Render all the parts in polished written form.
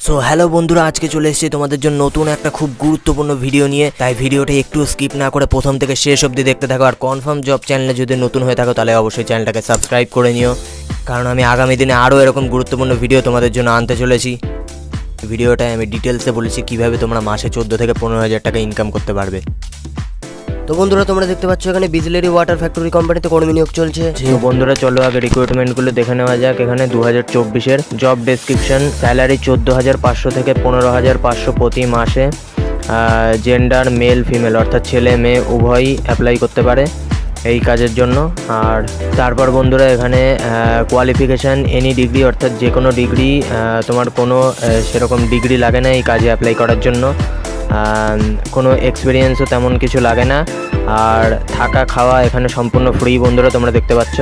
So hello বন্ধুরা, আজকে চলে এসেছি তোমাদের জন্য নতুন একটা খুব গুরুত্বপূর্ণ ভিডিও নিয়ে। তাই ভিডিওটা একটু স্কিপ না করে প্রথম থেকে শেষ অবধি দেখতে থাকো। আর কনফার্ম জব চ্যানেলে যদি নতুন হয়ে থাকো তাহলে অবশ্যই চ্যানেলটাকে সাবস্ক্রাইব করে নিও, কারণ আমি আগামী দিনে আরও এরকম গুরুত্বপূর্ণ ভিডিও তোমাদের জন্য আনতে চলেছি। ভিডিওটায় আমি ডিটেলসে বলেছি কীভাবে তোমরা মাসে 14 থেকে 15,000 টাকা ইনকাম করতে পারবে। তো বন্ধুরা, তোমরা দেখতে পাচ্ছ এখানে বিজলেরি ওয়াটার ফ্যাক্টরি কোম্পানিতে কর্মী নিয়োগ চলছে। তো বন্ধুরা, চলো আগে রিক্রুটমেন্টগুলো দেখে নেওয়া যাক। এখানে 2024-এর জব ডেসক্রিপশন, স্যালারি 14,500 থেকে 15,500 প্রতি মাসে। জেন্ডার মেল ফিমেল অর্থাৎ ছেলে মেয়ে উভয়ই অ্যাপ্লাই করতে পারে এই কাজের জন্য। আর তারপর বন্ধুরা, এখানে কোয়ালিফিকেশান এনি ডিগ্রি অর্থাৎ যে কোনো ডিগ্রি, তোমার কোনো সেরকম ডিগ্রি লাগে না এই কাজে অ্যাপ্লাই করার জন্য। কোনো এক্সপিরিয়েন্সও তেমন কিছু লাগে না। আর থাকা খাওয়া এখানে সম্পূর্ণ ফ্রি বন্ধুরা, তোমরা দেখতে পাচ্ছ।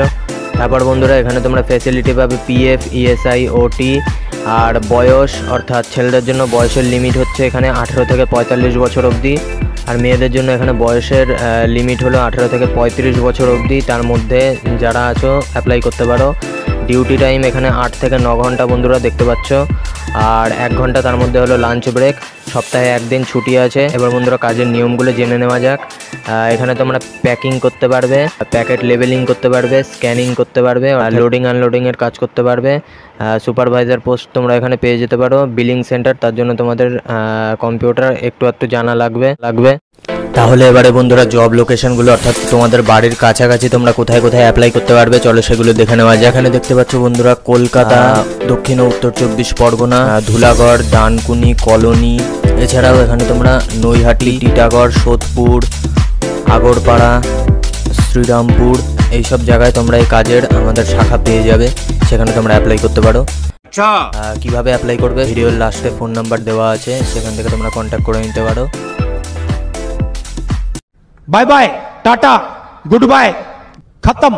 তারপর বন্ধুরা, এখানে তোমরা ফ্যাসিলিটি পাবে পিএফ, ইএসআই, ওটি। আর বয়স অর্থাৎ ছেলেদের জন্য বয়সের লিমিট হচ্ছে এখানে 18 থেকে 45 বছর অবধি। আর মেয়েদের জন্য এখানে বয়সের লিমিট হলো 18 থেকে 35 বছর অবধি। তার মধ্যে যারা আছো অ্যাপ্লাই করতে পারো। ডিউটি টাইম এখানে 8 থেকে 9 ঘন্টা বন্ধুরা দেখতে পাচ্ছ। আর 1 ঘন্টা তার মধ্যে হলো লাঞ্চ ব্রেক। সপ্তাহে 1 দিন ছুটি আছে। এবার বন্ধুরা, কাজের নিয়মগুলো জেনে নেওয়া যাক। এখানে তোমরা প্যাকিং করতে পারবে, প্যাকেট লেবেলিং করতে পারবে, স্ক্যানিং করতে পারবে, আর লোডিং আনলোডিংয়ের কাজ করতে পারবে। সুপারভাইজার পোস্ট তোমরা এখানে পেয়ে যেতে পারো। বিলিং সেন্টার, তার জন্য তোমাদের কম্পিউটার একটু জানা লাগবে। তাহলে এবারে বন্ধুরা, জব লোকেশনগুলো অর্থাৎ তোমাদের বাড়ির কাছাকাছি তোমরা কোথায় কোথায় অ্যাপ্লাই করতে পারবে চলো সেগুলো দেখে নেওয়া যায়। এখানে দেখতে পাচ্ছ বন্ধুরা, কলকাতা, দক্ষিণ ও উত্তর 24 পরগনা, ধুলাগড়, ডানকুনি, কলোনি। এছাড়াও এখানে তোমরা নৈহাটি, টিটাগড়, সোদপুর, আগরপাড়া, শ্রীরামপুর এইসব জায়গায় তোমরা এই কাজের আমাদের শাখা পেয়ে যাবে। সেখানে তোমরা অ্যাপ্লাই করতে পারো। কিভাবে অ্যাপ্লাই করবে ভিডিওর লাস্টে ফোন নাম্বার দেওয়া আছে, সেখান থেকে তোমরা কন্ট্যাক্ট করে নিতে পারো। Bye bye tata good bye खत्म।